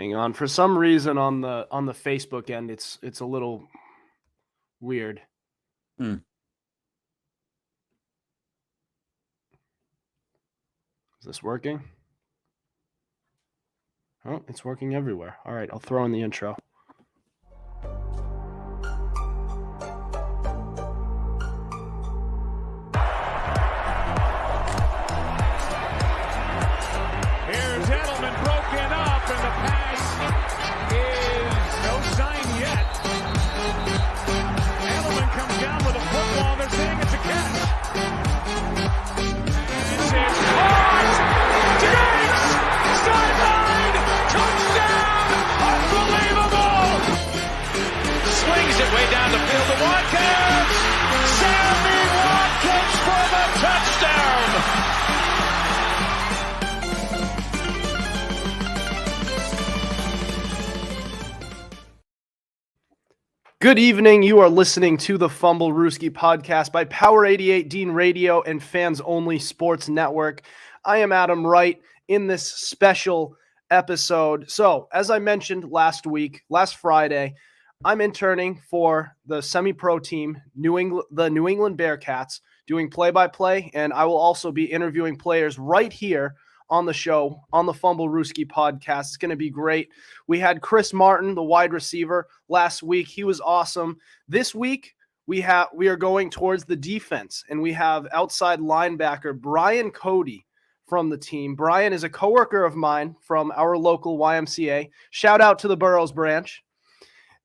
Hang on. For some reason on the Facebook end, it's a little weird. Hmm. Is this working? Oh, it's working everywhere. All right, I'll throw in the intro. Here's Edelman broken up, and the pass is no sign yet. Edelman comes down with a football. They're saying it's a catch. It's caught! Diggs! Sideline! Touchdown! Unbelievable! Swings it way down the field to Watkins! Sammy Watkins for the touchdown! Good evening. You are listening to the Fumblerooski podcast by Power 88 Dean Radio and Fans Only Sports Network. I am Adam Wright in this special episode. So, as I mentioned last Friday, I'm interning for the semi-pro team, the New England Bearcats, doing play-by-play, and I will also be interviewing players right here on the show, on the Fumblerooski podcast. It's going to be great. We had Chris Martin, the wide receiver, last week. He was awesome. This week, we are going towards the defense, and we have outside linebacker Brian Cody from the team. Brian is a coworker of mine from our local YMCA. Shout out to the Burroughs branch.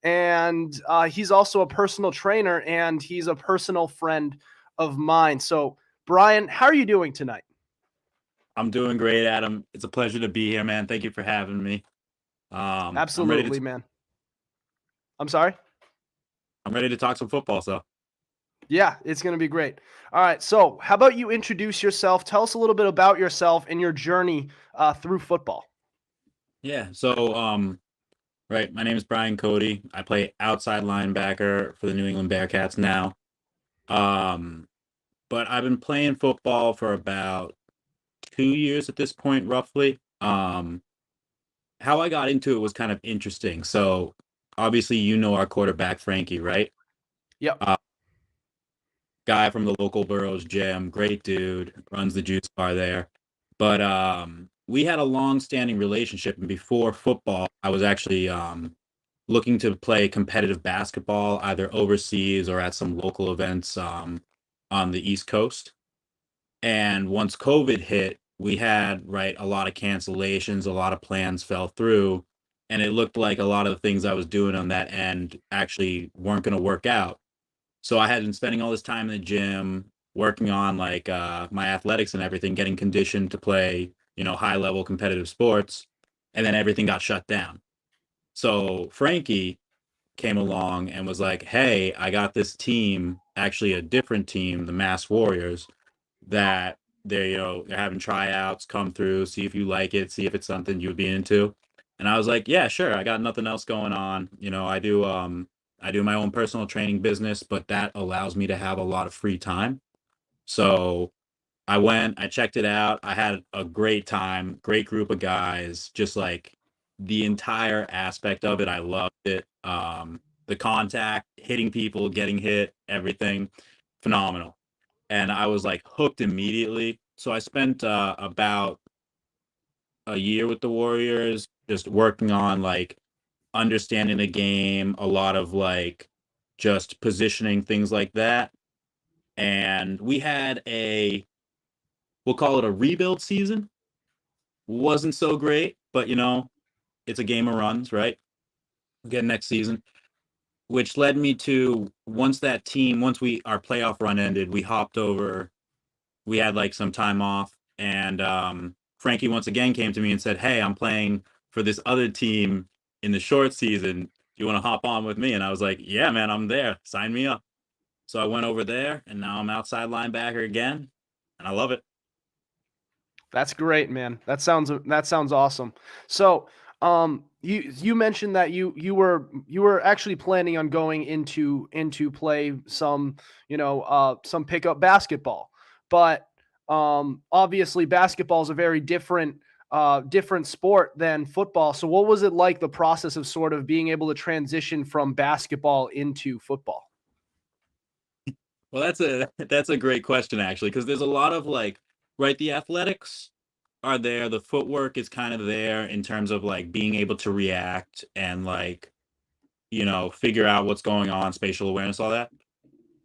And he's also a personal trainer, and he's a personal friend of mine. So, Brian, how are you doing tonight? I'm doing great, Adam. It's a pleasure to be here, man. Thank you for having me. Absolutely, man. I'm sorry? I'm ready to talk some football, so. Yeah, it's going to be great. All right, so how about you introduce yourself? Tell us a little bit about yourself and your journey through football. Yeah, so, right, my name is Brian Cody. I play outside linebacker for the New England Bearcats now. But I've been playing football for about 2 years at this point, roughly. How I got into it was kind of interesting. So obviously, you know our quarterback, Frankie, right? Yep. Guy from the local Burroughs gym, great dude, runs the juice bar there. But we had a long-standing relationship, and before football, I was actually looking to play competitive basketball, either overseas or at some local events on the East Coast. And once COVID hit, we had, right, a lot of cancellations, a lot of plans fell through, and it looked like a lot of the things I was doing on that end actually weren't going to work out. So I had been spending all this time in the gym, working on like my athletics and everything, getting conditioned to play, high level competitive sports, and then everything got shut down. So Frankie came along and was like, "Hey, I got this team, actually a different team, the Mass Warriors, that they're having tryouts, come through, see if you like it, see if it's something you'd be into." And I was like, "Yeah, sure. I got nothing else going on. I do my own personal training business, but that allows me to have a lot of free time." So I went, I checked it out. I had a great time, great group of guys, just like the entire aspect of it. I loved it. The contact, hitting people, getting hit, everything, phenomenal. And I was like hooked immediately. So I spent about a year with the Warriors, just working on like understanding the game, a lot of like just positioning, things like that. And we had we'll call it a rebuild season. Wasn't so great, but it's a game of runs, right? Again next season, which led me to once our playoff run ended, we hopped over. We had like some time off, and Frankie once again came to me and said, "Hey, I'm playing for this other team in the short season. Do you want to hop on with me?" And I was like, "Yeah, man, I'm there. Sign me up." So I went over there, and now I'm outside linebacker again, and I love it. That's great, man. That sounds awesome. So, you mentioned that you were actually planning on going into play some some pickup basketball, but obviously basketball is a very different different sport than football. So what was it like, the process of sort of being able to transition from basketball into football? Well, that's a great question actually, because there's a lot of like, right, the athletics are there, the footwork is kind of there in terms of like being able to react and like, figure out what's going on, spatial awareness, all that.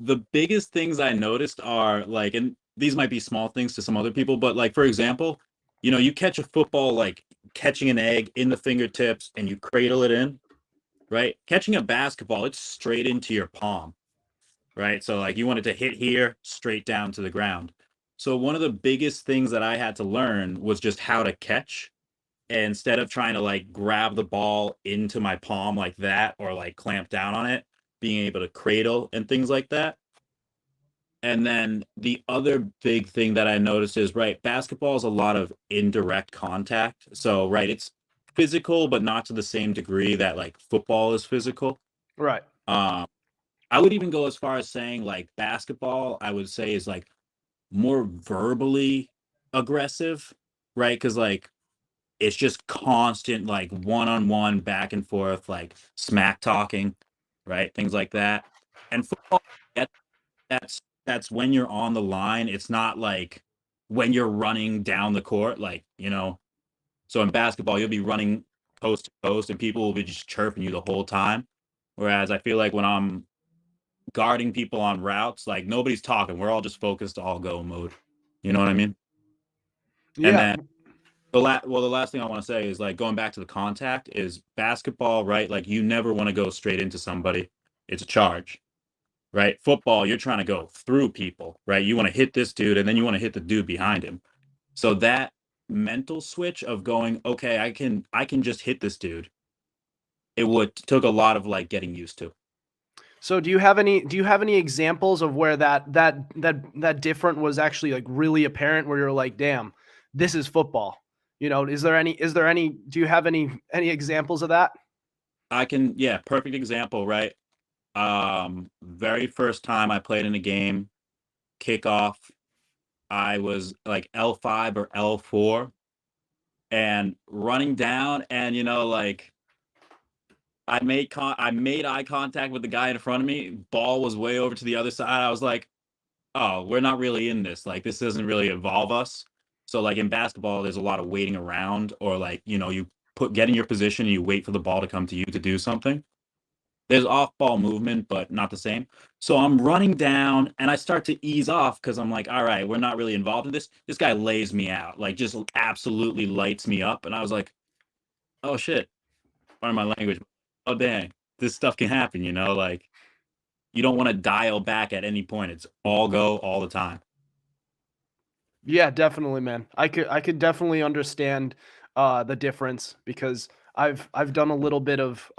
The biggest things I noticed are like, and these might be small things to some other people, but like for example, you catch a football like catching an egg in the fingertips and you cradle it in, right? Catching a basketball, it's straight into your palm, right? So like you want it to hit here, straight down to the ground. So one of the biggest things that I had to learn was just how to catch. And instead of trying to like grab the ball into my palm like that or like clamp down on it, being able to cradle and things like that. And then the other big thing that I noticed is, right, basketball is a lot of indirect contact. So, right, it's physical, but not to the same degree that like football is physical. Right. Um, I would even go as far as saying like basketball, I would say is like more verbally aggressive, right? Because like it's just constant like one-on-one back and forth, like smack talking, right? Things like that. And football, that- that's when you're on the line. It's not like when you're running down the court, like, so in basketball, you'll be running post to post and people will be just chirping you the whole time. Whereas I feel like when I'm guarding people on routes, like nobody's talking. We're all just focused, all go mode. You know what I mean? And Yeah. then the last thing I want to say is like going back to the contact is basketball, right? Like you never want to go straight into somebody. It's a charge, right? Football, you're trying to go through people, right? You want to hit this dude and then you want to hit the dude behind him. So that mental switch of going, okay, I can just hit this dude. Took a lot of like getting used to. So do you have any examples of where that different was actually like really apparent, where you're like, damn, this is football? Is there any, do you have any examples of that? Yeah, perfect example, right? Very first time I played in a game, kickoff, I was like L5 or L4 and running down and like I made eye contact with the guy in front of me. Ball was way over to the other side. I was like, "Oh, we're not really in this. Like this doesn't really involve us." So like in basketball, there's a lot of waiting around or like, you get in your position and you wait for the ball to come to you to do something. There's off-ball movement, but not the same. So I'm running down and I start to ease off because I'm like, all right, we're not really involved in this. This guy lays me out, like just absolutely lights me up. And I was like, oh shit, pardon my language. Oh dang, this stuff can happen, like you don't want to dial back at any point. It's all go all the time. Yeah, definitely, man. I could definitely understand the difference, because I've done a little bit of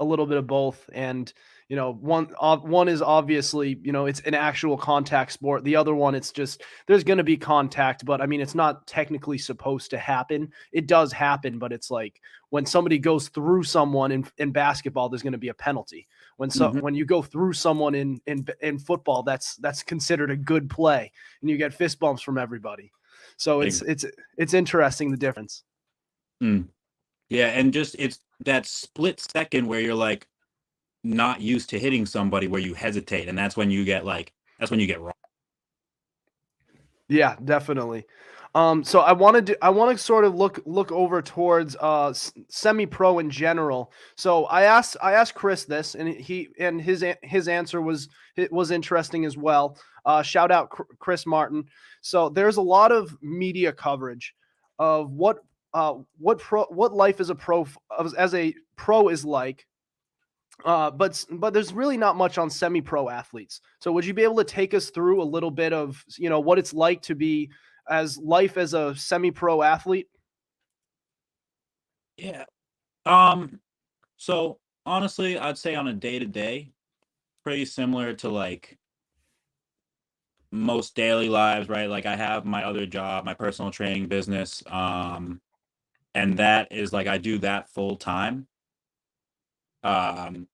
both, and one is obviously, it's an actual contact sport. The other one, it's just, there's going to be contact, but I mean, it's not technically supposed to happen. It does happen, but it's like when somebody goes through someone in basketball, there's going to be a penalty. Mhm. When you go through someone in football, that's considered a good play, and you get fist bumps from everybody. So Ex- it's interesting, the difference. Mm. Yeah, and just it's that split second where you're like not used to hitting somebody where you hesitate, and that's when you get wrong. Yeah, definitely. So I want to sort of look over towards semi-pro in general. So I asked Chris this, and his answer was interesting as well. Shout out Chris Martin. So there's a lot of media coverage of what life as a pro is like. But there's really not much on semi-pro athletes. So would you be able to take us through a little bit of, what it's like to be as a semi-pro athlete? Yeah. So honestly, I'd say on a day to day, pretty similar to like most daily lives, right? Like I have my other job, my personal training business, and that is like I do that full time. Um,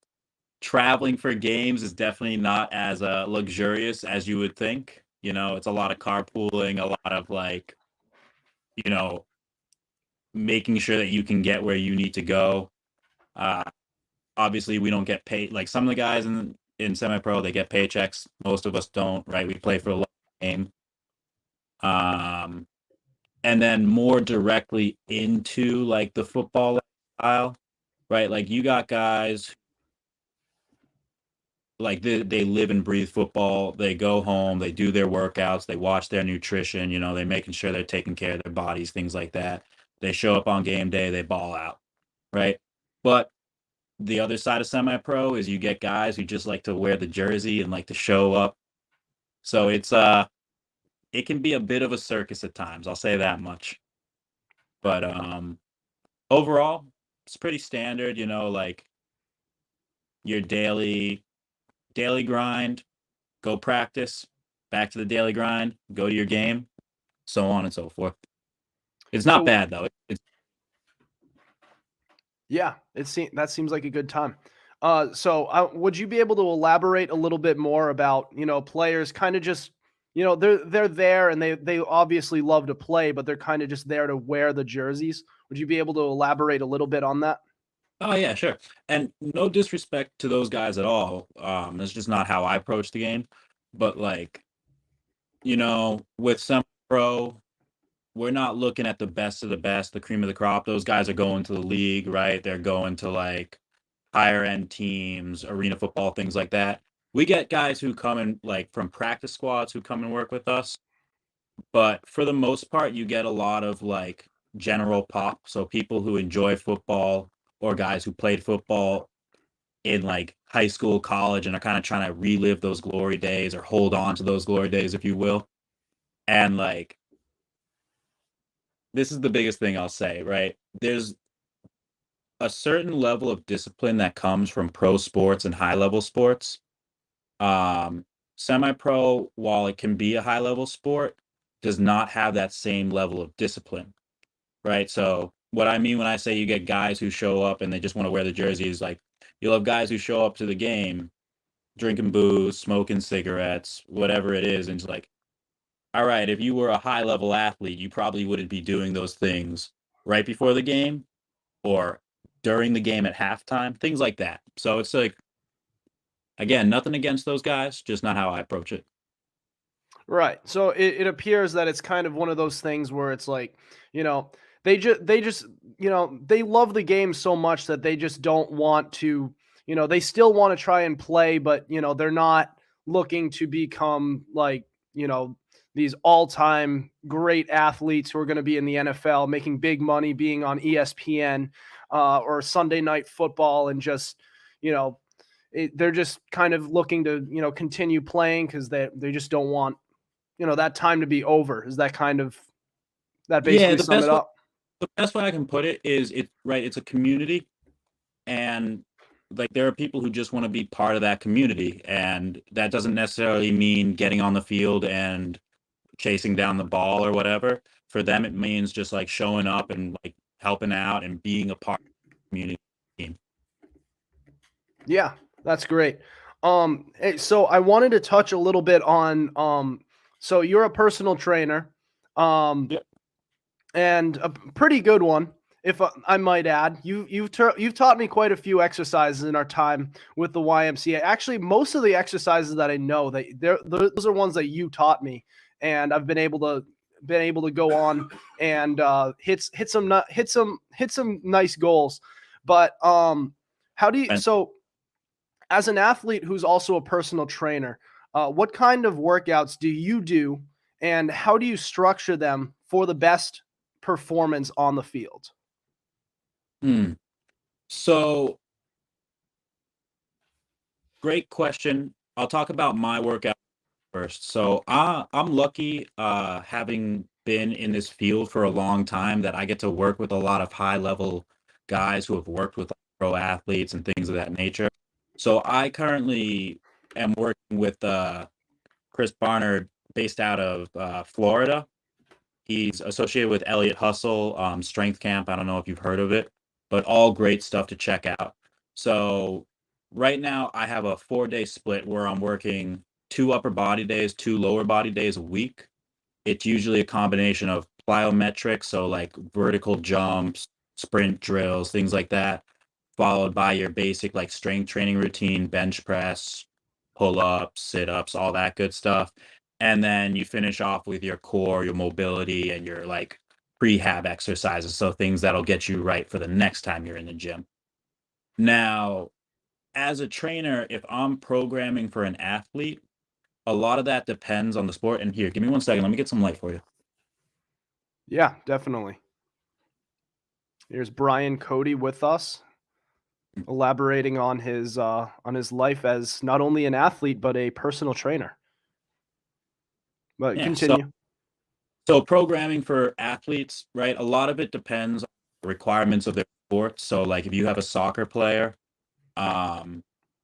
Traveling for games is definitely not as luxurious as you would think. It's a lot of carpooling, a lot of like, you know, making sure that you can get where you need to go. Obviously, we don't get paid. Like some of the guys in semi-pro, they get paychecks. Most of us don't, right? We play for a long game. And then more directly into like the football style, right? Like you got guys like they live and breathe football. They go home, they do their workouts, they watch their nutrition, they're making sure they're taking care of their bodies, things like that. They show up on game day, they ball out, right? But the other side of semi-pro is you get guys who just like to wear the jersey and like to show up. So it can be a bit of a circus at times, I'll say that much. But overall, it's pretty standard, like your daily grind, go practice, back to the daily grind, go to your game, so on and so forth. It's not bad though. Yeah, that seems like a good time. So would you be able to elaborate a little bit more about, players kind of just, they're there and they obviously love to play, but they're kind of just there to wear the jerseys. Would you be able to elaborate a little bit on that? Oh yeah, sure. And no disrespect to those guys at all. It's just not how I approach the game. But like, with some pro, we're not looking at the best of the best, the cream of the crop. Those guys are going to the league, right? They're going to like higher end teams, arena football, things like that. We get guys who come in like from practice squads who come and work with us. But for the most part, you get a lot of like general pop. So people who enjoy football or guys who played football in like high school, college, and are kind of trying to relive those glory days or hold on to those glory days, if you will. And like, this is the biggest thing I'll say, right? There's a certain level of discipline that comes from pro sports and high level sports. Semi-pro, while it can be a high level sport, does not have that same level of discipline, right? So what I mean when I say you get guys who show up and they just want to wear the jersey is like, you'll have guys who show up to the game drinking booze, smoking cigarettes, whatever it is, and it's like, all right, if you were a high level athlete, you probably wouldn't be doing those things right before the game or during the game at halftime, things like that. So it's like, again, nothing against those guys, just not how I approach it. Right. So it appears that it's kind of one of those things where it's like, they just they love the game so much that they just don't want to, they still want to try and play, but they're not looking to become like, these all-time great athletes who are going to be in the NFL, making big money, being on ESPN or Sunday Night Football, and just, they're just kind of looking to, continue playing because they just don't want, that time to be over. Is that kind of that basically sum it up? The best way I can put it is it's a community, and like there are people who just want to be part of that community, and that doesn't necessarily mean getting on the field and chasing down the ball or whatever. For them, it means just like showing up and like helping out and being a part of the community team. Yeah, that's great. So I wanted to touch a little bit on so you're a personal trainer, Yeah. and a pretty good one, if I might add. You've taught me quite a few exercises in our time with the YMCA. Actually, most of the exercises that I know, those are ones that you taught me, and I've been able to go on and hit some nice goals. But how do you so? As an athlete who's also a personal trainer, what kind of workouts do you do, and how do you structure them for the best performance on the field? So, great question. I'll talk about my workout first. So I'm lucky having been in this field for a long time that I get to work with a lot of high level guys who have worked with pro athletes and things of that nature. So I currently am working with Chris Barnard based out of Florida. He's associated with Elliott Hustle, Strength Camp. I don't know if you've heard of it, but all great stuff to check out. So right now I have a 4-day split where I'm working 2 upper body days, 2 lower body days a week. It's usually a combination of plyometrics, so like vertical jumps, sprint drills, things like that, followed by your basic like strength training routine, bench press, pull-ups, sit-ups, all that good stuff. And then you finish off with your core, your mobility, and your like prehab exercises, so things that'll get you right for the next time you're in the gym. Now, as a trainer, if I'm programming for an athlete, a lot of that depends on the sport. And here, give me 1 second. Let me get some light for you. Yeah, definitely. Here's Brian Cody with us, elaborating on his life as not only an athlete but a personal trainer. But Yeah, continue. So programming for athletes, right? A lot of it depends on the requirements of their sport. So like if you have a soccer player,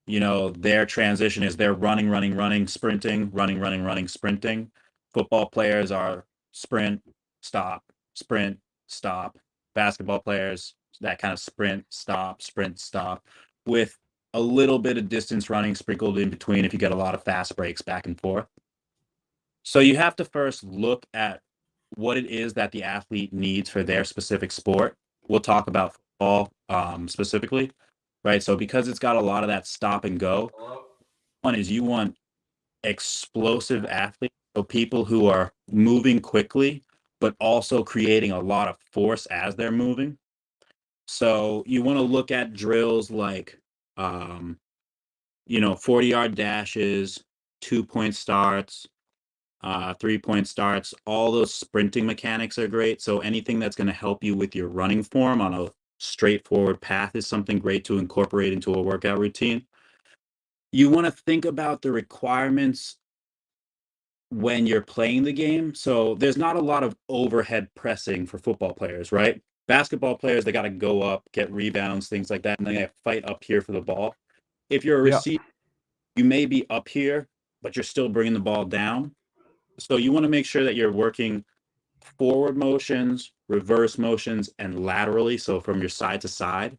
their transition is they're running, sprinting, running, sprinting. Football players are sprint, stop, sprint, stop. Basketball players, that kind of sprint, stop, with a little bit of distance running sprinkled in between if you get a lot of fast breaks back and forth. So you have to first look at what it is that the athlete needs for their specific sport. We'll talk about football specifically, right? So because it's got a lot of that stop and go, one is you want explosive athletes, so people who are moving quickly, but also creating a lot of force as they're moving. So you want to look at drills like, 40-yard dashes, 2-point starts, 3-point starts. All those sprinting mechanics are great. So anything that's going to help you with your running form on a straightforward path is something great to incorporate into a workout routine. You want to think about the requirements when you're playing the game. So there's not a lot of overhead pressing for football players, right? Basketball players, they got to go up, get rebounds, things like that, and then they fight up here for the ball. If you're a receiver, you may be up here, but you're still bringing the ball down. So you want to make sure that you're working forward motions, reverse motions, and laterally, so from your side to side.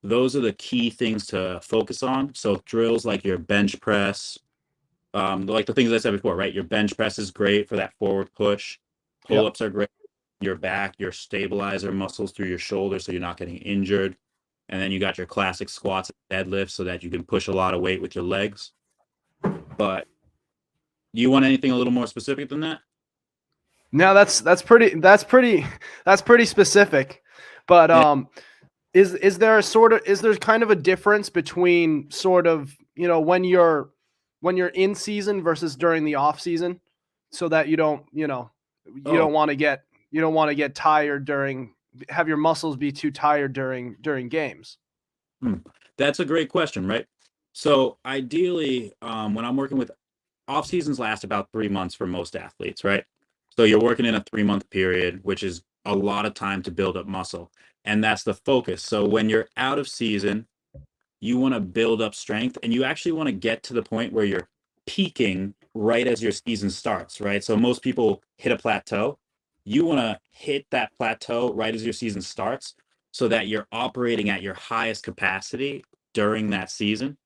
Those are the key things to focus on. So drills like your bench press, like the things I said before, right? Your bench press is great for that forward push. Pull-ups are great. Your back, your stabilizer muscles through your shoulders so you're not getting injured. And then you got your classic squats and deadlifts so that you can push a lot of weight with your legs. But do you want anything a little more specific than that? No, that's pretty specific. But is there kind of a difference between sort of, when you're in season versus during the off season, so that you don't want to get tired have your muscles be too tired during games? That's a great question, right? So ideally, when I'm working with off seasons last about 3 months for most athletes, right? So you're working in a 3-month period, which is a lot of time to build up muscle. And that's the focus. So when you're out of season, you want to build up strength and you actually want to get to the point where you're peaking right as your season starts, right? So most people hit a plateau. You want to hit that plateau right as your season starts so that you're operating at your highest capacity during that season.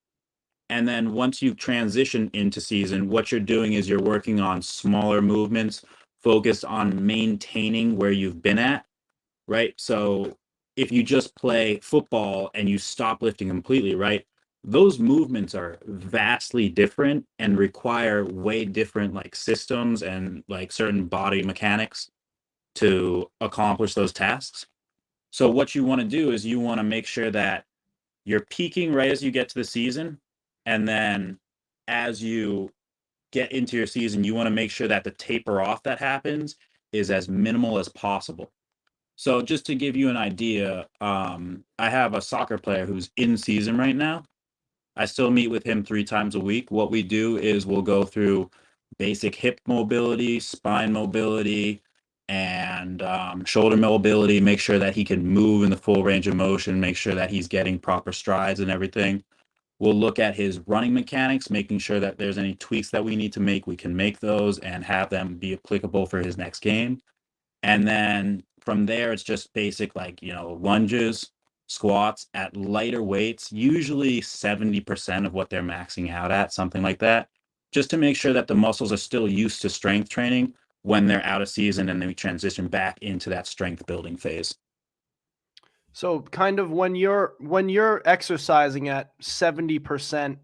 And then once you transition into season, what you're doing is you're working on smaller movements, focused on maintaining where you've been at, right? So if you just play football and you stop lifting completely, right? Those movements are vastly different and require way different like systems and like certain body mechanics to accomplish those tasks. So what you want to do is you want to make sure that you're peaking right as you get to the season. And then as you get into your season, you want to make sure that the taper off that happens is as minimal as possible. So just to give you an idea, I have a soccer player who's in season right now. I still meet with him 3 times a week. What we do is we'll go through basic hip mobility, spine mobility, and shoulder mobility, make sure that he can move in the full range of motion, make sure that he's getting proper strides and everything. We'll look at his running mechanics, making sure that there's any tweaks that we need to make, we can make those and have them be applicable for his next game. And then from there, it's just basic, like, lunges, squats at lighter weights, usually 70% of what they're maxing out at, something like that, just to make sure that the muscles are still used to strength training, when they're out of season and then we transition back into that strength building phase. So kind of when you're exercising at 70%,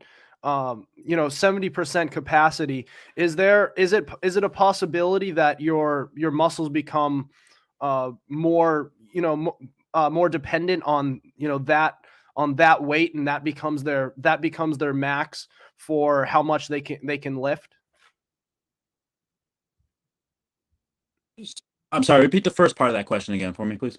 70% capacity, is it a possibility that your muscles become more, more dependent on, that weight, and that becomes their max for how much they can lift? I'm sorry, repeat the first part of that question again for me, please.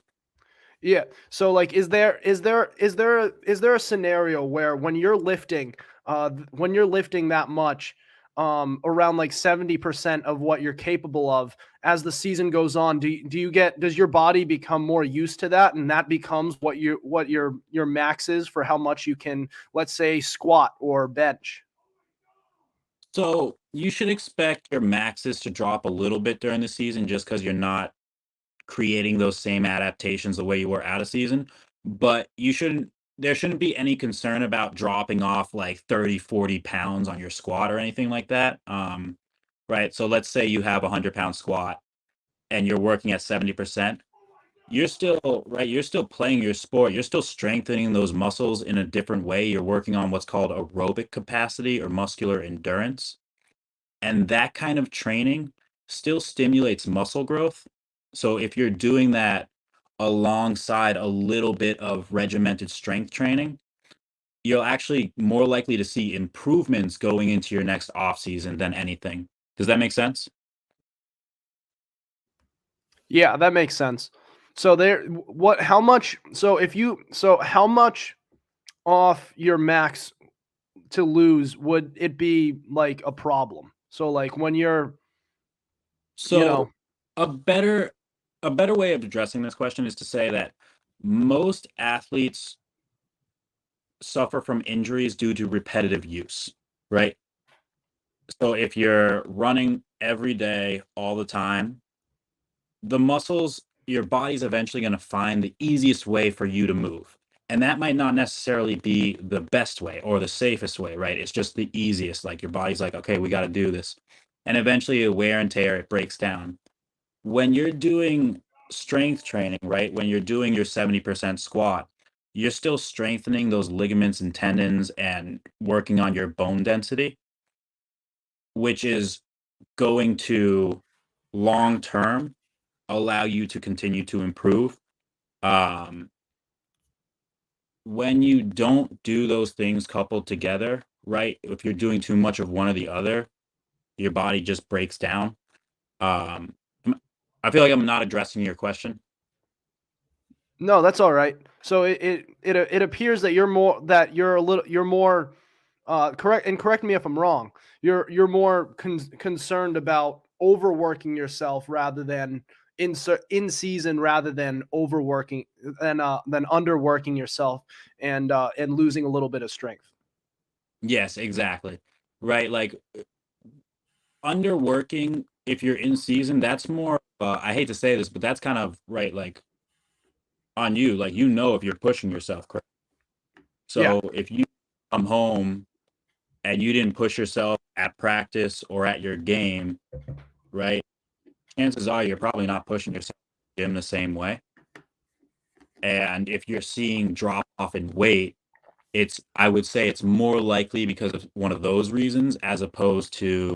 Yeah. So like, is there a scenario where when you're lifting that much, around like 70% of what you're capable of, as the season goes on, does your body become more used to that, and that becomes what your max is for how much you can, let's say, squat or bench? So you should expect your maxes to drop a little bit during the season just because you're not creating those same adaptations the way you were out of season. But there shouldn't be any concern about dropping off like 30, 40 pounds on your squat or anything like that. Right. So let's say you have a 100-pound squat and you're working at 70%. You're still right. You're still playing your sport. You're still strengthening those muscles in a different way. You're working on what's called aerobic capacity or muscular endurance. And that kind of training still stimulates muscle growth. So if you're doing that alongside a little bit of regimented strength training, you're actually more likely to see improvements going into your next off season than anything. Does that make sense? Yeah, that makes sense. So how much, how much off your max to lose would it be like a problem? So like when you're, you know, So a better a better way of addressing this question is to say that most athletes suffer from injuries due to repetitive use, right? So if you're running every day all the time, the muscles, your body's eventually going to find the easiest way for you to move. And that might not necessarily be the best way or the safest way, right? It's just the easiest. Like your body's like, okay, we got to do this. And eventually, wear and tear, it breaks down. When you're doing strength training, right? When you're doing your 70% squat, you're still strengthening those ligaments and tendons and working on your bone density, which is going to long term allow you to continue to improve. Um, when you don't do those things coupled together, right? If you're doing too much of one or the other, your body just breaks down. Um, I feel like I'm not addressing your question. no, that's all right. So it appears that you're more correct me if I'm wrong. You're more concerned about overworking yourself rather than in season, rather than overworking than underworking yourself and losing a little bit of strength. Yes, exactly. Right. Like underworking, if you're in season, that's more, I hate to say this, but that's kind of right. Like on you, like, if you're pushing yourself, correct? Yeah, So if you come home and you didn't push yourself at practice or at your game, right? Chances are you're probably not pushing yourself in the gym the same way. And if you're seeing drop off in weight, I would say it's more likely because of one of those reasons as opposed to,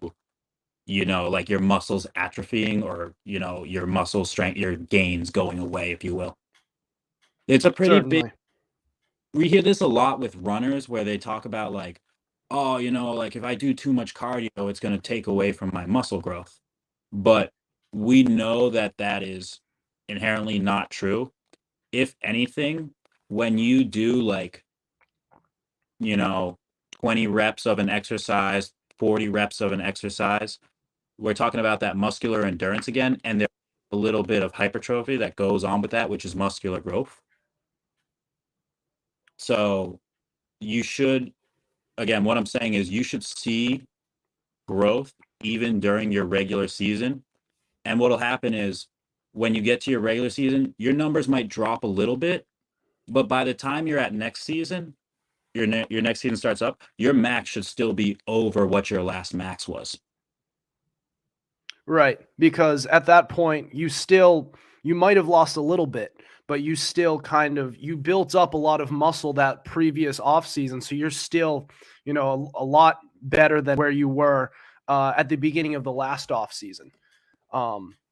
like your muscles atrophying or, your muscle strength, your gains going away, if you will. It's a pretty big, certainly. we hear this a lot with runners where they talk about like, oh, like if I do too much cardio, it's going to take away from my muscle growth. But we know that that is inherently not true. If anything, when you do like, you know, 20 reps of an exercise, 40 reps of an exercise, we're talking about that muscular endurance again. And there's a little bit of hypertrophy that goes on with that, which is muscular growth. So you should, again, what I'm saying is you should see growth even during your regular season. And what'll happen is when you get to your regular season, your numbers might drop a little bit, but by the time you're at next season, your next season starts up, your max should still be over what your last max was. Right, because at that point you might have lost a little bit, but you still you built up a lot of muscle that previous off season, so you're still, a lot better than where you were at the beginning of the last off season.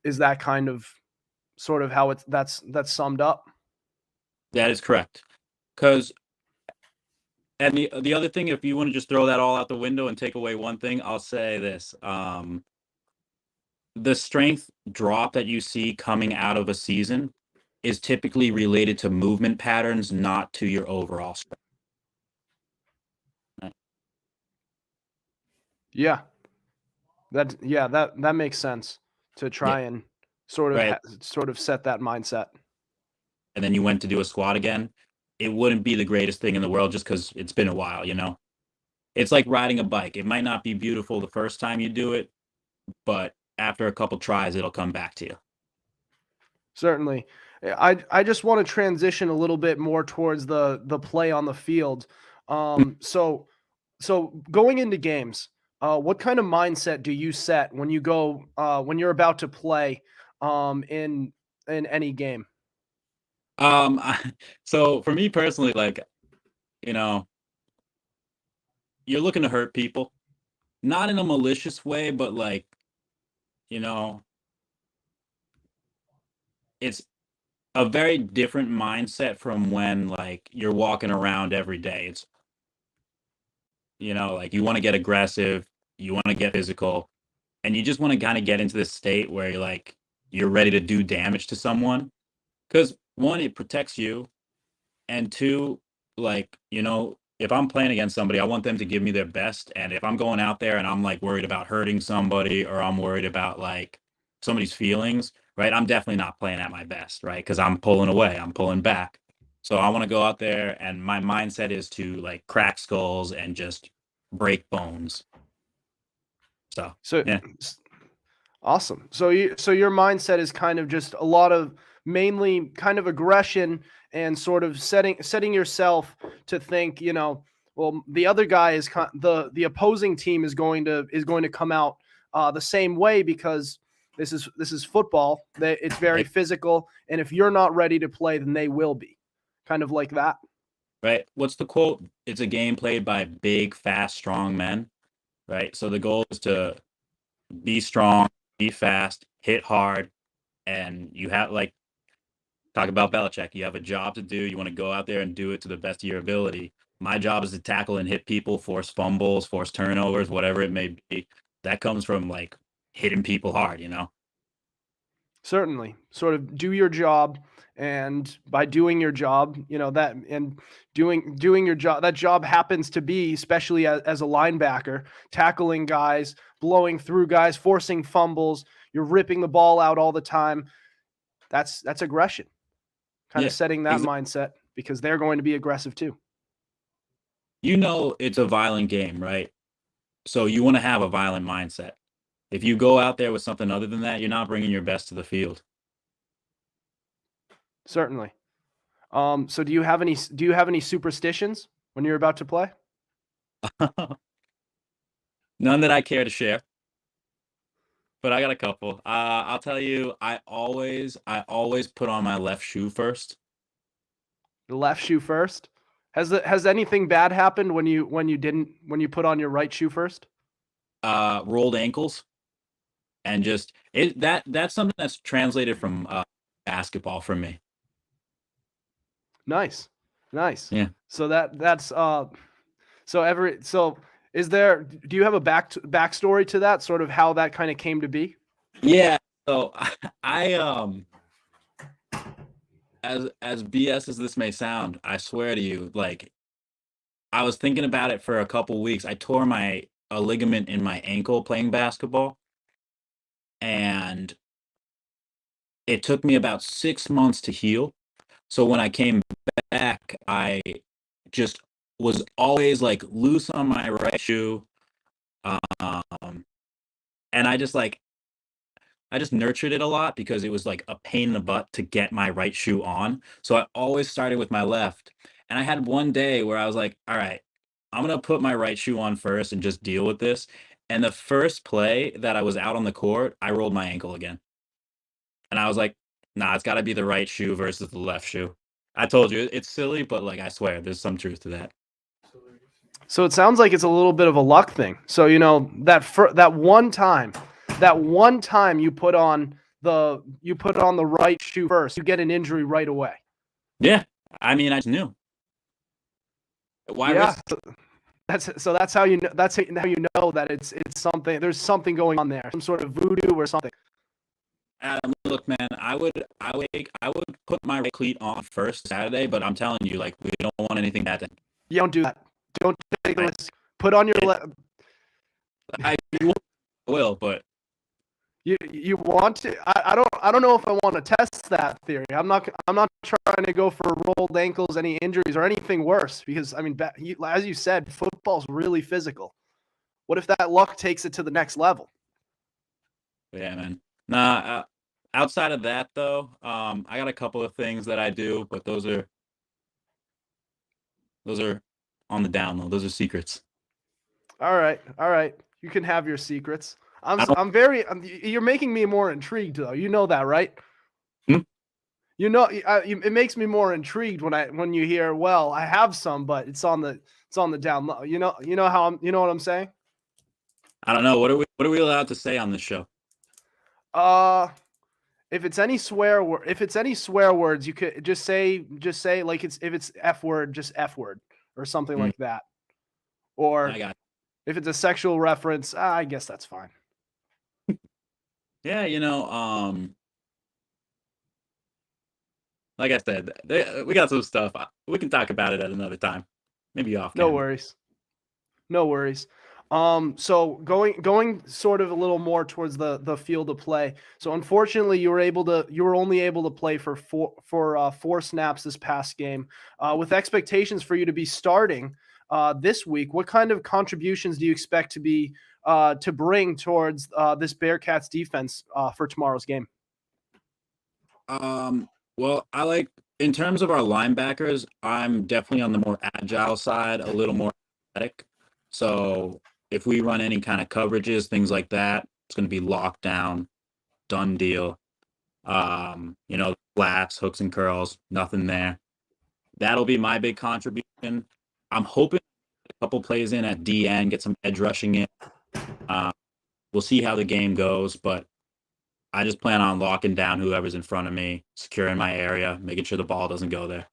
Is that kind of sort of how that's summed up? That is correct. Because and the other thing, if you want to just throw that all out the window and take away one thing, I'll say this: the strength drop that you see coming out of a season is typically related to movement patterns, not to your overall strength. Yeah. That makes sense to try Yeah, and sort of right. sort of set that mindset. And then you went to do a squat again, it wouldn't be the greatest thing in the world just because it's been a while, you know? It's like riding a bike. It might not be beautiful the first time you do it, but after a couple tries, it'll come back to you. Certainly. I just want to transition a little bit more towards the play on the field. So going into games, what kind of mindset do you set when you go when you're about to play in any game? So for me personally, like, you know, you're looking to hurt people, not in a malicious way, but like, you know, it's a very different mindset from when like you're walking around every day. It's, like you want to get aggressive, you want to get physical, and you just want to kind of get into this state where you're ready to do damage to someone. Because one, it protects you, and two, like, if I'm playing against somebody, I want them to give me their best. And if I'm going out there and I'm like worried about hurting somebody, or I'm worried about like somebody's feelings, right? I'm definitely not playing at my best, right? Because I'm pulling away, I'm pulling back. So I want to go out there and my mindset is to like crack skulls and just break bones. So, So yeah. awesome. So your mindset is kind of just a lot of mainly kind of aggression and sort of setting yourself to think, well, the other guy is the opposing team is going to come out the same way because this is football. It's very Right. physical, and if you're not ready to play, then they will be. Kind of like that. Right. What's the quote? It's a game played by big, fast, strong men. Right. So the goal is to be strong, be fast, hit hard, and you have like talk about Belichick. You have a job to do. You want to go out there and do it to the best of your ability. My job is to tackle and hit people, force fumbles, force turnovers, whatever it may be. That comes from like hitting people hard. Certainly, sort of do your job, and by doing your job, that and doing your job, that job happens to be, especially as a linebacker, tackling guys, blowing through guys, forcing fumbles. You're ripping the ball out all the time. That's aggression. Kind of Yeah. setting that Exactly. mindset because they're going to be aggressive too. It's a violent game, right? So you want to have a violent mindset. If you go out there with something other than that, you're not bringing your best to the field. Certainly. So do you have any superstitions when you're about to play? None that I care to share, but I got a couple. I'll tell you, I always put on my left shoe first. The left shoe first. Has anything bad happened when you put on your right shoe first? Rolled ankles, and just that's something that's translated from basketball for me. Nice. Nice. Yeah. So that's so is there do you have a backstory to that, sort of how that kind of came to be? Yeah. So I as BS as this may sound, I swear to you, like I was thinking about it for a couple weeks. I tore my a ligament in my ankle playing basketball, and it took me about 6 months to heal. So when I came back, I just was always like loose on my right shoe. Um, and I just nurtured it a lot because it was like a pain in the butt to get my right shoe on. So I always started with my left. And I had one day where I was like, all right, I'm gonna put my right shoe on first and just deal with this. And the first play that I was out on the court, I rolled my ankle again. And I was like, nah, it's got to be the right shoe versus the left shoe. I told you, it's silly, but like I swear, there's some truth to that. So it sounds like it's a little bit of a luck thing. So that one time you put on the right shoe first, you get an injury right away. Yeah, I mean, I just knew. Why Yeah, risk? that's how you know. That's how you know that it's something. There's something going on there, some sort of voodoo or something. Adam, look, man, I would put my right cleat on first Saturday, but I'm telling you, like, we don't want anything bad. You don't do that. Don't take the risk. Put on your I will, but you want to. I don't know if I want to test that theory. I'm not trying to go for rolled ankles, any injuries, or anything worse. Because I mean, as you said, football's really physical. What if that luck takes it to the next level? yeah, man. Nah, outside of that though, I got a couple of things that I do, but those are on the down low. Those are secrets. All right. You can have your secrets. You're making me more intrigued though. You know that, right? You know, it makes me more intrigued when you hear, well, I have some, but it's on the down low. You know what I'm saying? I don't know. What are we allowed to say on this show? If it's any swear words, you could just say like if it's F word, just F word or something like that. Or if it's a sexual reference, I guess that's fine. Yeah, like I said, we got some stuff. We can talk about it at another time. Maybe off camera. No worries. So going sort of a little more towards the field of play. So unfortunately, you were only able to play for four snaps this past game. With expectations for you to be starting this week, what kind of contributions do you expect to bring towards this Bearcats defense for tomorrow's game? Well, in terms of our linebackers, I'm definitely on the more agile side, a little more athletic. So if we run any kind of coverages, things like that, it's going to be locked down, done deal. Flats, hooks and curls, nothing there. That'll be my big contribution. I'm hoping a couple plays in at DN, get some edge rushing in. We'll see how the game goes, but I just plan on locking down whoever's in front of me, securing my area, making sure the ball doesn't go there.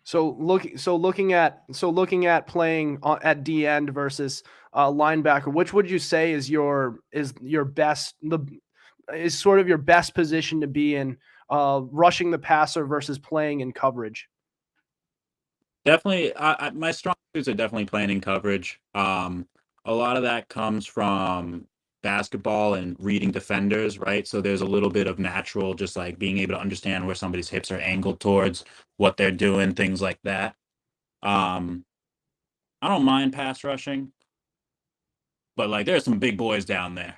So looking at playing at D end versus linebacker, which would you say is your best sort of your best position to be in, rushing the passer versus playing in coverage? Definitely, my strong suits are definitely playing in coverage. A lot of that comes from basketball and reading defenders, right? So there's a little bit of natural, just like being able to understand where somebody's hips are angled towards, what they're doing, things like that. I don't mind pass rushing, but like there's some big boys down there.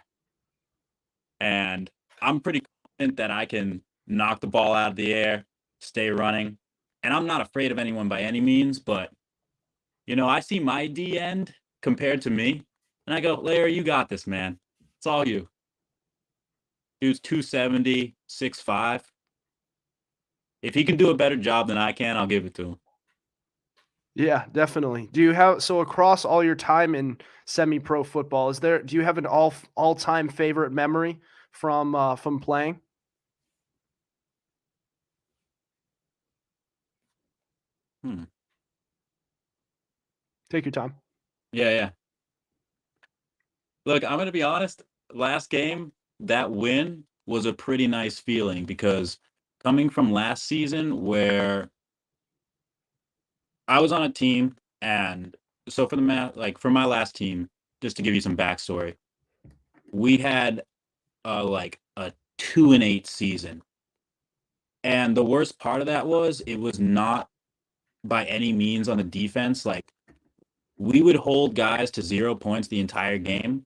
And I'm pretty confident that I can knock the ball out of the air, stay running. And I'm not afraid of anyone by any means, but I see my D end compared to me, and I go, Larry, you got this, man. It's all you. Dude's 270, 6'5". If he can do a better job than I can, I'll give it to him. Yeah, definitely. Do you have across all your time in semi-pro football, do you have an all-time favorite memory from playing? Take your time. Yeah. Look, I'm going to be honest. Last game, that win was a pretty nice feeling because coming from last season where I was on a team, and so for my last team, just to give you some backstory, we had a 2-8 season. And the worst part of that was it was not by any means on the defense. Like, we would hold guys to 0 points the entire game,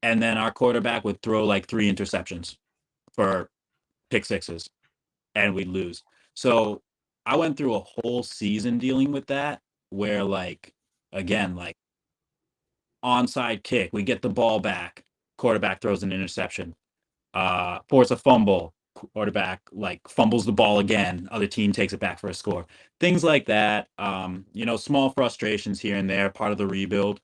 and then our quarterback would throw like 3 interceptions for pick sixes, and we'd lose. So I went through a whole season dealing with that, where again, onside kick. We get the ball back. Quarterback throws an interception. Force a fumble. Quarterback like fumbles the ball again. Other team takes it back for a score. Things like that. Small frustrations here and there, part of the rebuild.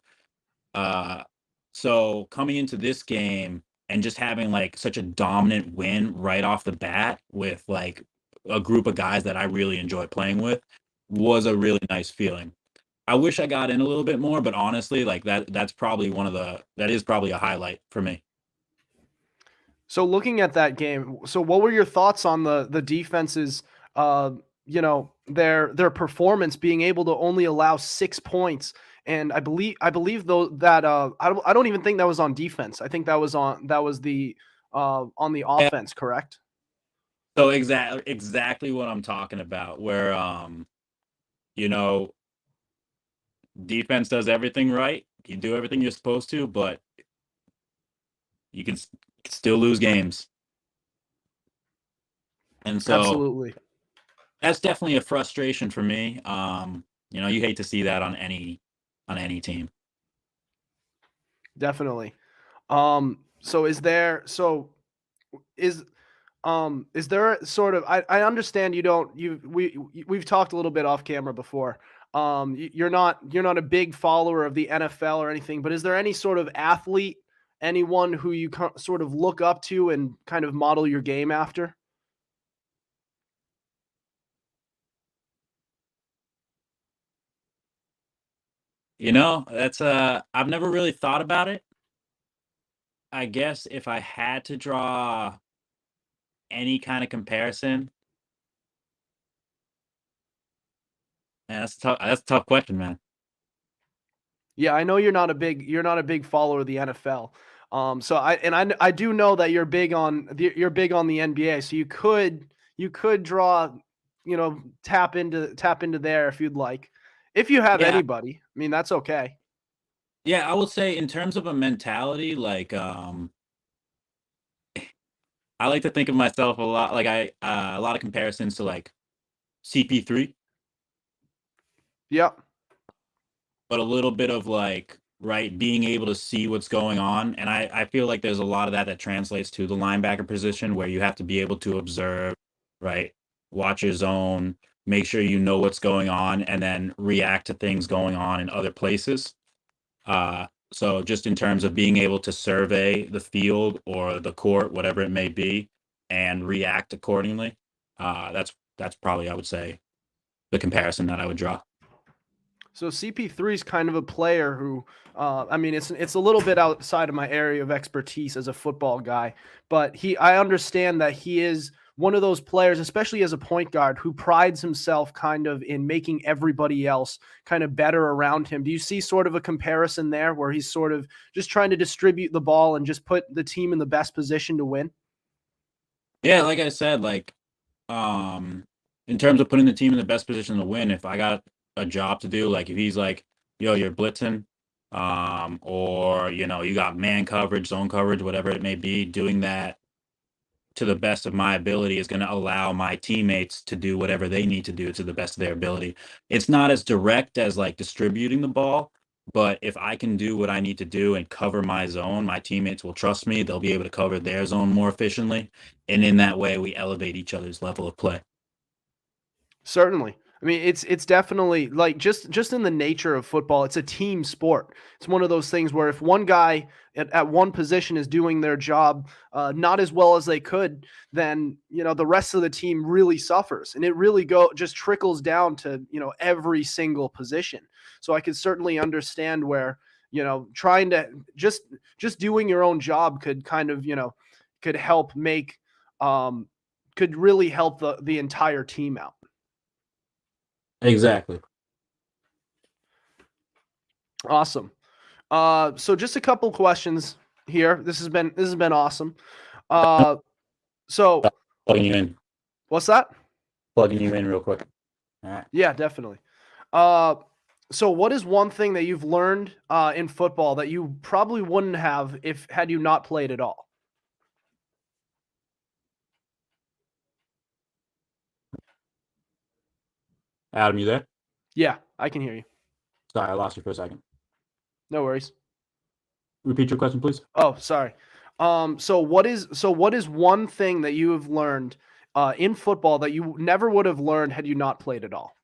So coming into this game and just having like such a dominant win right off the bat with like a group of guys that I really enjoy playing with was a really nice feeling. I wish I got in a little bit more, but honestly, like that's probably that is probably a highlight for me. So looking at that game, so what were your thoughts on the defense's their performance being able to only allow 6 points? And I believe though that I don't even think that was on defense. I think that was on the Yeah. offense, correct? So exactly what I'm talking about, where you know, defense does everything right. You do everything you're supposed to, but you can still lose games. And so Absolutely. that's definitely a frustration for me. You hate to see that on any team. Definitely. So is there a sort of I understand you don't you we've talked a little bit off camera before. You're not a big follower of the NFL or anything, but is there any sort of athlete, anyone who you sort of look up to and kind of model your game after? That's I've never really thought about it. I guess if I had to draw any kind of comparison, man, that's a tough question, man. Yeah, I know you're not a big follower of the NFL. So I do know that you're big on the NBA. So you could draw, tap into there if you'd like. If you have Yeah, anybody, I mean that's okay. yeah, I would say in terms of a mentality, like I like to think of myself a lot like a lot of comparisons to like CP3, Yep. but a little bit of like right being able to see what's going on. And I feel like there's a lot of that translates to the linebacker position where you have to be able to observe, right? Watch your zone, make sure you know what's going on, and then react to things going on in other places. So just in terms of being able to survey the field or the court, whatever it may be, and react accordingly, that's probably, I would say, the comparison that I would draw. So CP3 is kind of a player who, I mean, it's a little bit outside of my area of expertise as a football guy, but I understand that he is one of those players, especially as a point guard, who prides himself kind of in making everybody else kind of better around him. Do you see sort of a comparison there where he's sort of just trying to distribute the ball and just put the team in the best position to win? Yeah, like I said, like um in terms of putting the team in the best position to win, if I got a job to do, like if he's like, yo, you're blitzing, or you got man coverage, zone coverage, whatever it may be, doing that to the best of my ability is going to allow my teammates to do whatever they need to do to the best of their ability. It's not as direct as like distributing the ball, but if I can do what I need to do and cover my zone, my teammates will trust me. They'll be able to cover their zone more efficiently. And in that way, we elevate each other's level of play. Certainly. I mean, it's definitely like just in the nature of football, it's a team sport. It's one of those things where if one guy at one position is doing their job not as well as they could, then the rest of the team really suffers, and it really just trickles down to every single position. So I could certainly understand where trying to just doing your own job could kind of could help make could really help the entire team out. Exactly. Awesome. So just a couple questions here. This has been awesome. Uh, so Plugging you in. what's that? Plugging you in real quick. All right. Yeah, definitely. Uh, so what is one thing that you've learned in football that you probably wouldn't have if had you not played at all? Adam, you there? Yeah, I can hear you. Sorry, I lost you for a second. No worries. repeat your question, please? Oh, sorry. So what is one thing that you have learned in football that you never would have learned had you not played at all?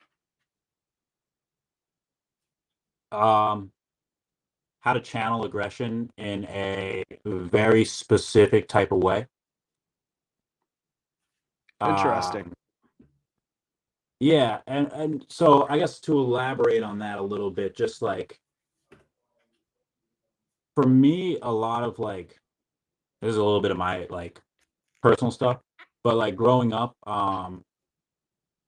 How to channel aggression in a very specific type of way. Interesting. Yeah, and so I guess to elaborate on that a little bit, just like for me, a lot of like this is a little bit of my like personal stuff, but like growing up, taught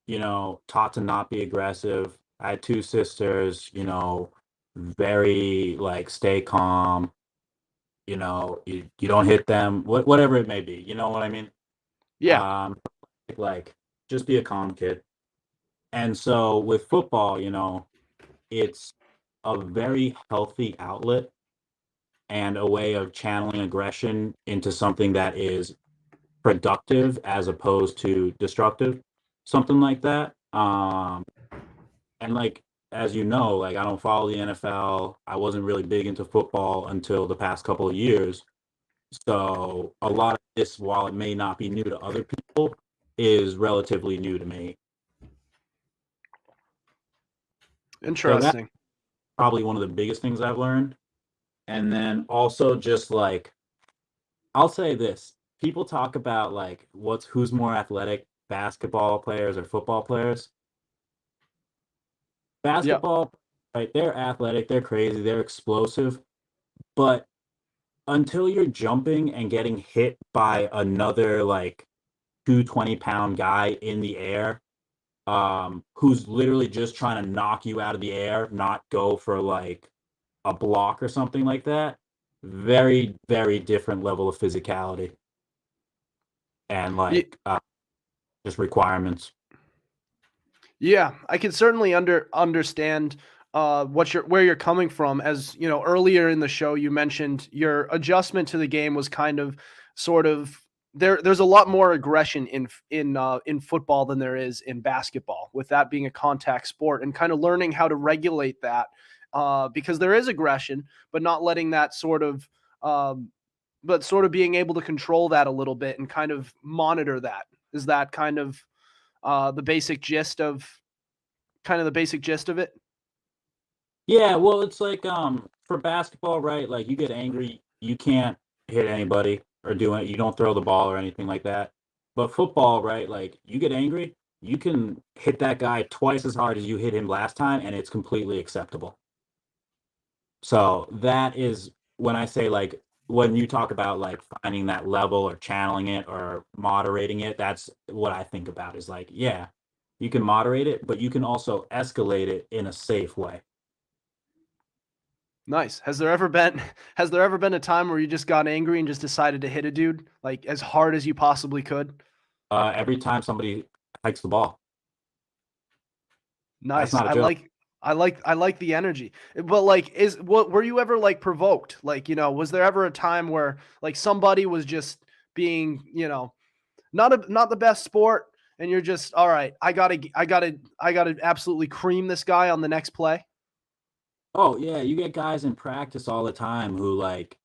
to not be aggressive. I had two sisters, very like stay calm, you don't hit them, whatever it may be, you know what I mean? Yeah. Like just be a calm kid. And so with football, it's a very healthy outlet and a way of channeling aggression into something that is productive as opposed to destructive, something like that. And like as you know, like I don't follow the NFL. I wasn't really big into football until the past couple of years. So a lot of this, while it may not be new to other people, is relatively new to me. So that's Interesting. probably one of the biggest things I've learned. And then also just like I'll say this. People talk about like who's more athletic, basketball players or football players. Yeah. Basketball, right? They're athletic, they're crazy, they're explosive, but until you're jumping and getting hit by another like 220-pound guy in the air, who's literally just trying to knock you out of the air, not go for like a block or something like that. Very, very different level of physicality and like just requirements. Yeah, I can certainly understand where you're coming from. As you know, earlier in the show, you mentioned your adjustment to the game was kind of, sort of there's a lot more aggression in football than there is in basketball. With that being a contact sport, and kind of learning how to regulate that, because there is aggression, but not letting that but sort of being able to control that a little bit and kind of monitor that. Is that kind of the basic gist of it? Yeah, well, it's like for basketball, right? Like you get angry, you can't hit anybody or do it. You don't throw the ball or anything like that. But football, right? Like you get angry, you can hit that guy twice as hard as you hit him last time, and it's completely acceptable. So that is when I say like when you talk about like finding that level or channeling it or moderating it, that's what I think about is like, yeah, you can moderate it, but you can also escalate it in a safe way. Nice. Has there ever been a time where you just got angry and just decided to hit a dude like as hard as you possibly could? Every time somebody hikes the ball. That's Nice. not a joke. I like the energy. But like is what were you ever like provoked? Like, was there ever a time where like somebody was just being, not the best sport, and you're just, all right, I got to absolutely cream this guy on the next play? Oh yeah, you get guys in practice all the time who like,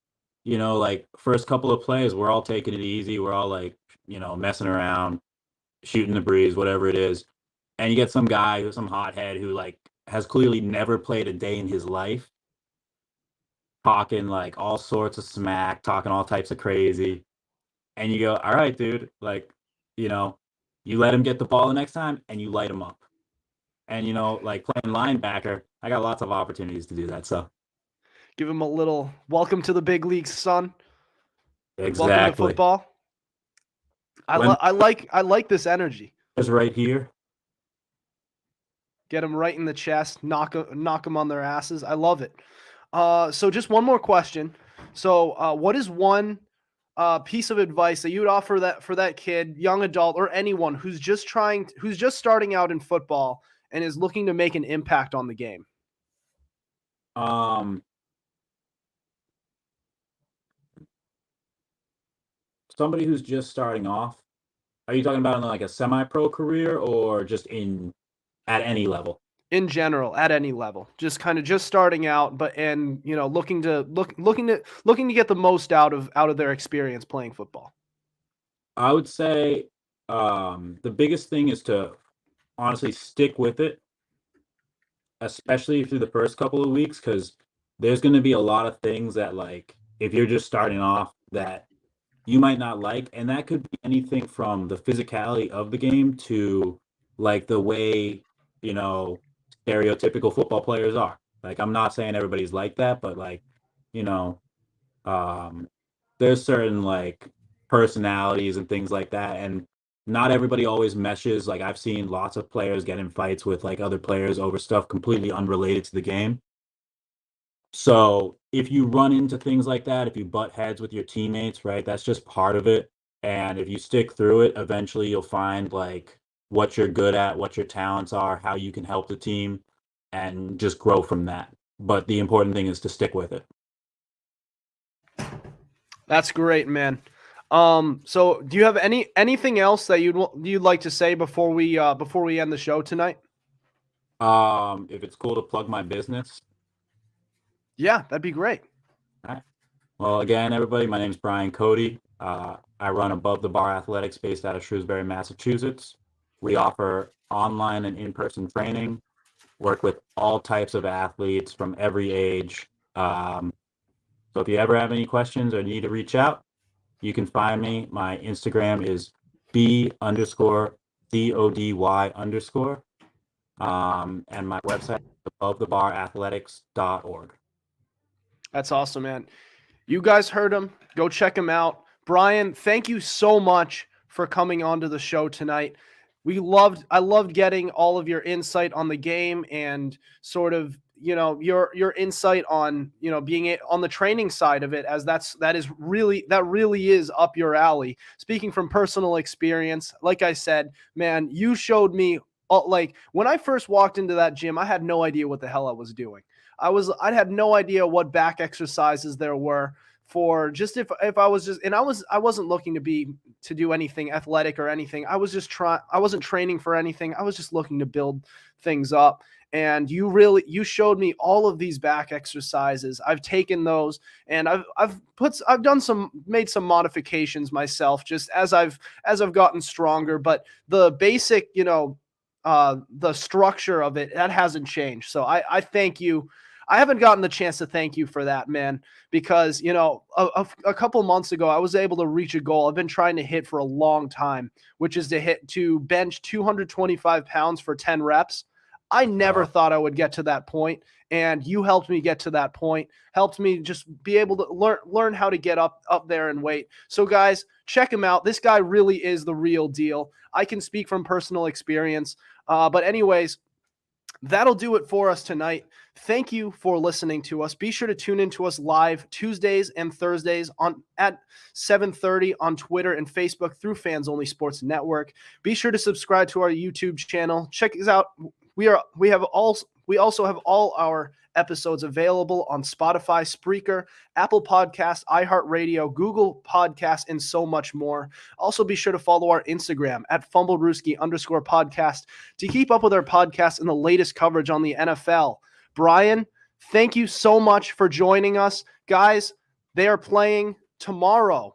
like first couple of plays, we're all taking it easy. We're all like, messing around, shooting the breeze, whatever it is. And you get some guy who's some hothead who like has clearly never played a day in his life, talking like all sorts of smack, talking all types of crazy. And you go, all right, dude, like, you know, you let him get the ball the next time and you light him up. And like playing linebacker, I got lots of opportunities to do that. So Give him a little welcome to the big leagues, son. Welcome to exactly. football. When I like this energy. is right here. Get them right in the chest, knock them on their asses. I love it. So just one more question. So, what is one piece of advice that you would offer that for that kid, young adult, or anyone who's who's just starting out in football and is looking to make an impact on the game? Um, Somebody who's just starting off. Are you talking about in like a semi-pro career or just in at any level? in general at any level, just kind of just starting out, but and looking to get the most out of their experience playing football? I would say the biggest thing is to honestly stick with it, especially through the first couple of weeks, because there's going to be a lot of things that, like, if you're just starting off, that you might not like, and that could be anything from the physicality of the game to like the way, you know, stereotypical football players are. Like, I'm not saying everybody's like that, but like, you know, um, there's certain like personalities and things like that, and not everybody always meshes. Like, I've seen lots of players get in fights with like other players over stuff completely unrelated to the game. So if you run into things like that, if you butt heads with your teammates, right, that's just part of it. And if you stick through it, eventually you'll find like what you're good at, what your talents are, how you can help the team, and just grow from that. But the important thing is to stick with it. That's great, man. So do you have anything else that you'd like to say before we end the show tonight? If it's cool to plug my business. Yeah, that'd be great. All right. Well, again, everybody, my name's Brian Cody. I run Above the Bar Athletics based out of Shrewsbury, Massachusetts. We offer online and in-person training, work with all types of athletes from every age. So if you ever have any questions or need to reach out, you can find me. My Instagram is B_CODY_. And my website is abovethebarathletics.org. That's awesome, man. You guys heard him. Go check him out. Brian, thank you so much for coming onto the show tonight. I loved getting all of your insight on the game and sort of, your insight on, being on the training side of it, as that really is up your alley. Speaking from personal experience, like I said, man, you showed me, like, when I first walked into that gym, I had no idea what the hell I was doing. I had no idea what back exercises there were for just if I was just, and I wasn't looking to do anything athletic or anything. I wasn't training for anything. I was just looking to build things up. And you showed me all of these back exercises. I've taken those and made some modifications myself just as I've gotten stronger, but the basic, the structure of it, that hasn't changed. So I thank you. I haven't gotten the chance to thank you for that, man, because, a couple months ago, I was able to reach a goal I've been trying to hit for a long time, which is to bench 225 pounds for 10 reps. I never thought I would get to that point, and you helped me get to that point, helped me just be able to learn how to get up there and weight. So guys, check him out. This guy really is the real deal. I can speak from personal experience. But anyways, that'll do it for us tonight. Thank you for listening to us. Be sure to tune in to us live Tuesdays and Thursdays at 7:30 on Twitter and Facebook through Fans Only Sports Network. Be sure to subscribe to our YouTube channel. Check us out. We also have all our episodes available on Spotify, Spreaker, Apple Podcasts, iHeartRadio, Google Podcasts, and so much more. Also, be sure to follow our Instagram at Fumblerooski_podcast to keep up with our podcast and the latest coverage on the NFL. Brian, thank you so much for joining us. Guys, they are playing tomorrow.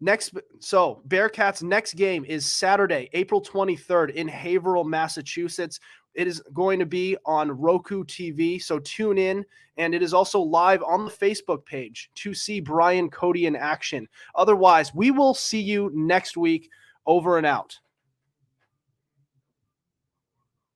Bearcats' next game is Saturday, April 23rd in Haverhill, Massachusetts. It is going to be on Roku TV, so tune in. And it is also live on the Facebook page to see Brian Cody in action. Otherwise, we will see you next week. Over and out.